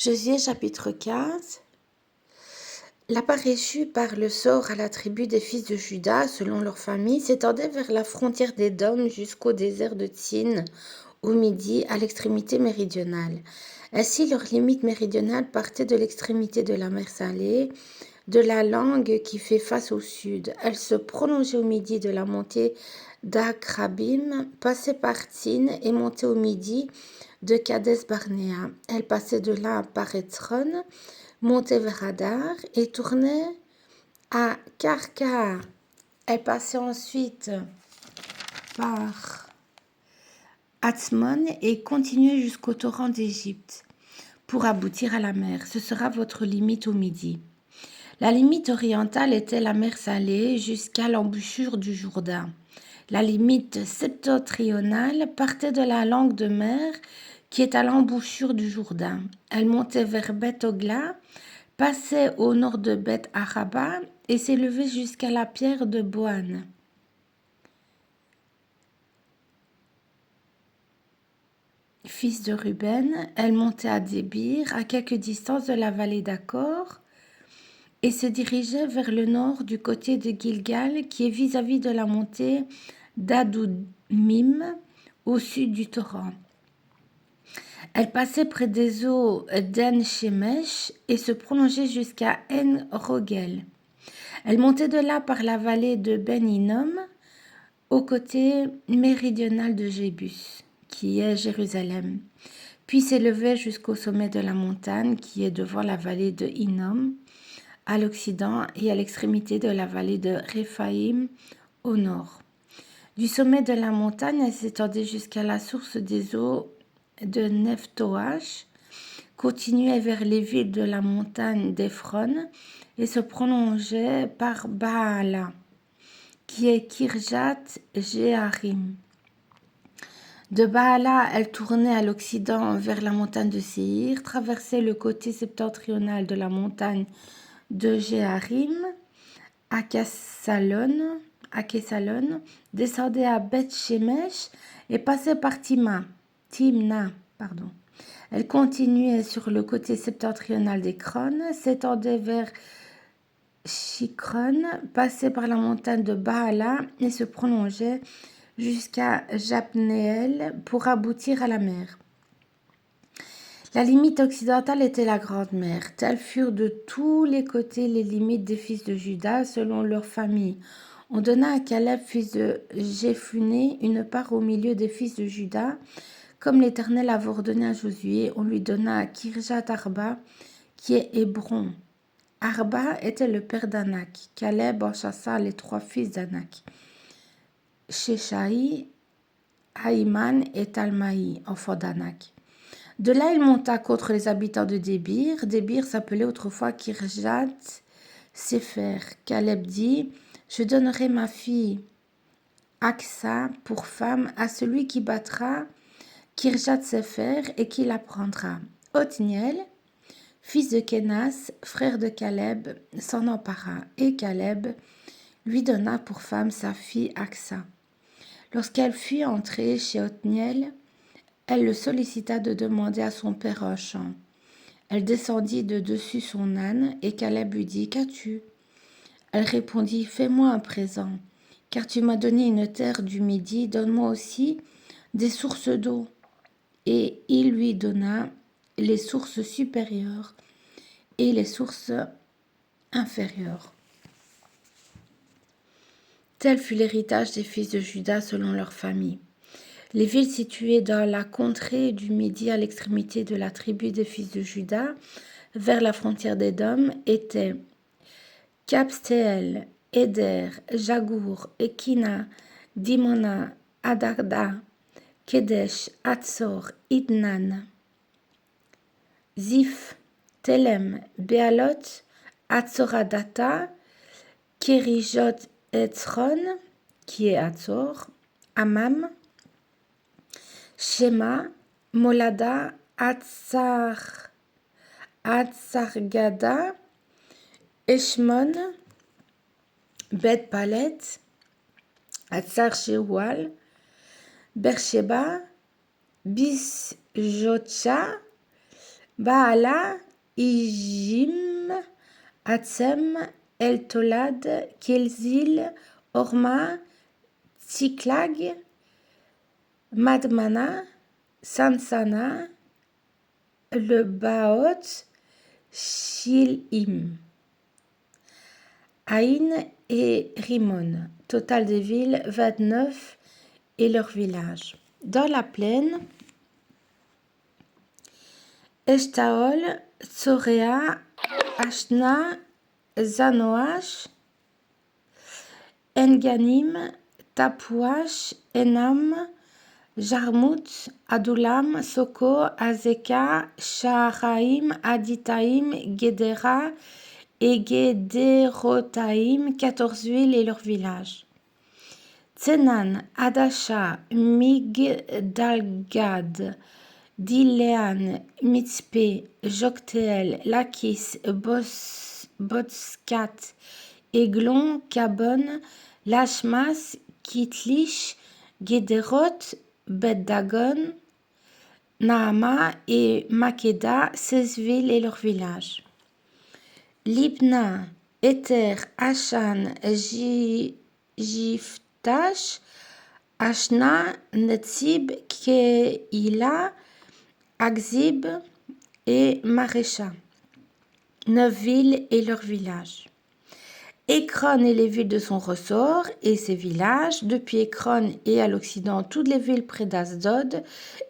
Josué chapitre 15. La part reçue par le sort à la tribu des fils de Juda, selon leur famille, s'étendait vers la frontière d'Édom jusqu'au désert de Tsin, au midi, à l'extrémité méridionale. Ainsi, leur limite méridionale partait de l'extrémité de la mer Salée, de la langue qui fait face au sud. Elle se prolongeait au midi de la montée d'Akrabim, passait par Tsin et montait au midi de Kades Barnéa. Elle passait de là par Etzron, montait vers Hadar et tournait à Karkar. Elle passait ensuite par Atzmon et continuait jusqu'au torrent d'Égypte pour aboutir à la mer. Ce sera votre limite au midi. La limite orientale était la mer Salée jusqu'à l'embouchure du Jourdain. La limite septentrionale partait de la langue de mer qui est à l'embouchure du Jourdain. Elle montait vers Beth-Ogla, passait au nord de Beth-Araba et s'élevait jusqu'à la pierre de Boan. Fils de Ruben, elle montait à Débir, à quelque distance de la vallée d'Accor, et se dirigeait vers le nord du côté de Gilgal, qui est vis-à-vis de la montée d'Adoumim, au sud du torrent. Elle passait près des eaux d'En-Shemesh et se prolongeait jusqu'à En-Rogel. Elle montait de là par la vallée de Ben-Hinnom, au côté méridional de Jébus, qui est Jérusalem, puis s'élevait jusqu'au sommet de la montagne, qui est devant la vallée de Hinnom, à l'occident, et à l'extrémité de la vallée de Réphaïm, au nord. Du sommet de la montagne, elle s'étendait jusqu'à la source des eaux de Nephtoach, continuait vers les villes de la montagne d'Ephron et se prolongeait par Baala, qui est Kirjat Jearim. De Baala, elle tournait à l'occident vers la montagne de Séhir, traversait le côté septentrional de la montagne de Jearim, à Kessalon, descendait à Beth-Shemesh et passait par Timna. Elle continuait sur le côté septentrional d'Ekron, s'étendait vers Shikron, passait par la montagne de Baala et se prolongeait jusqu'à Japneel pour aboutir à la mer. La limite occidentale était la Grande Mer. Telles furent de tous les côtés les limites des fils de Juda selon leur famille. On donna à Caleb, fils de Jephuné, une part au milieu des fils de Juda, comme l'Éternel avait ordonné à Josué. On lui donna à Kirjat Arba, qui est Hébron. Arba était le père d'Anak. Caleb en chassa les 3 fils d'Anak, Sheshaï, Haïman et Talmaï, enfants d'Anak. De là, il monta contre les habitants de Débir. Débir s'appelait autrefois Kirjat Sefer. Caleb dit, je donnerai ma fille Aksa pour femme à celui qui battra Kirjat Sefer et qui la prendra. Othniel, fils de Kenas, frère de Caleb, s'en empara, et Caleb lui donna pour femme sa fille Aksa. Lorsqu'elle fut entrée chez Othniel, elle le sollicita de demander à son père un champ. Elle descendit de dessus son âne, et Caleb lui dit, qu'as-tu? Elle répondit, fais-moi un présent, car tu m'as donné une terre du Midi, donne-moi aussi des sources d'eau. Et il lui donna les sources supérieures et les sources inférieures. Tel fut l'héritage des fils de Juda selon leur famille. Les villes situées dans la contrée du Midi à l'extrémité de la tribu des fils de Juda, vers la frontière d'Édom, étaient Kabstéel, Éder, Jagour, Ekina, Dimona, Adarda, Kedesh, Hatzor, Idnan, Ziph, Telem, Béalot, Hatzoradata, Kérijot Etzron, qui est Hatzor, Amam, Shema, Molada, Hatzargada, Eshmon, Bet Palet, Hatzar Shewal, Bersheba, Bisjotcha, Baala, Ijim, Atsem, El-Tolad, Kelzil, Orma, Tsiklag, Madmana, Sansana, le Baot, Shil'im, Aïn et Rimon. Total des villes 29 et leurs villages. Dans la plaine, Eshtaol, Tsorea, Ashna, Zanoach, Enganim, Tapouach, Enam, Jarmut, Adulam, Soko, Azeka, Shaharaim, Aditaim, Gedera et Gederotaim, 14 villes et leurs villages. Tsenan, Adasha, Migdalgad, Dilean, Mitzpe, Jokteel, Lakis, Botskat, Eglon, Kabon, Lashmas, Kitlish, Gederot, Bet-Dagon, Naama et Makeda, 16 villes et leurs villages. Libna, Ether, Ashan, Jiftash, Ashna, Netzib, Keila, Akzib et Marécha, 9 villes et leurs villages. Ekron et les villes de son ressort et ses villages, depuis Ekron et à l'occident toutes les villes près d'Asdod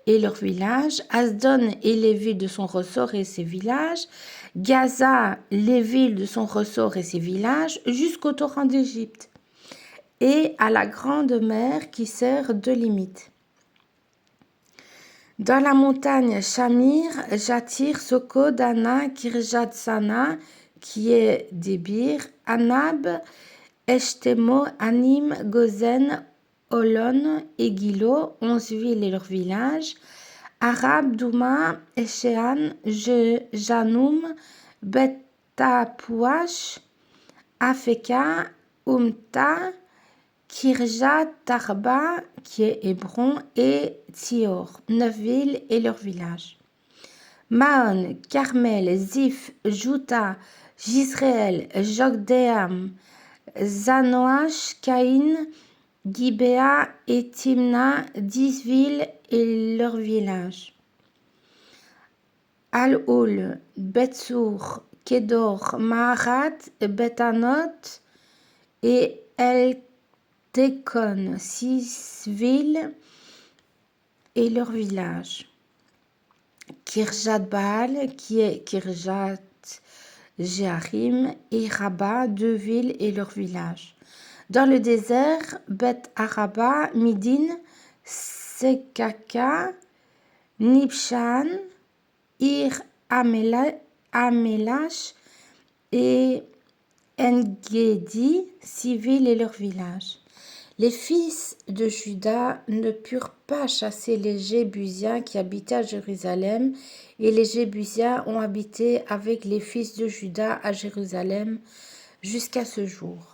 et leurs villages, Asdon et les villes de son ressort et ses villages, Gaza, les villes de son ressort et ses villages, jusqu'au torrent d'Égypte, et à la grande mer qui sert de limite. Dans la montagne Shamir, Jatir, Soko, Dana, Kirjat Sana, qui est Débir, Anab, Eshtemo, Anim, Gozen, Olon et Gilo, 11 villes et leurs villages, Arab, Douma, Eshéan, Janoum, Betapouach, Afeka, Umta, Kirjat Tarba, qui est Hébron, et Tzior, 9 villes et leurs villages. Maon, Carmel, Ziph, Juta, Jisraël, Jokdeam, Zanoach, Caïn, Gibéa et Timna, 10 villes et leurs villages. Al-Oul, Betsour, Kedor, Maharat, Betanot et El-Tekon, 6 villes et leurs villages. Kirjat Baal, qui est Kirjat Jearim, et Rabat, 2 villes et leurs villages. Dans le désert, Bet Araba, Midin, Sekaka, Nibshan, Ir Amelash et Engedi, 6 villes et leurs villages. Les fils de Juda ne purent pas chasser les Jébusiens qui habitaient à Jérusalem, et les Jébusiens ont habité avec les fils de Juda à Jérusalem jusqu'à ce jour.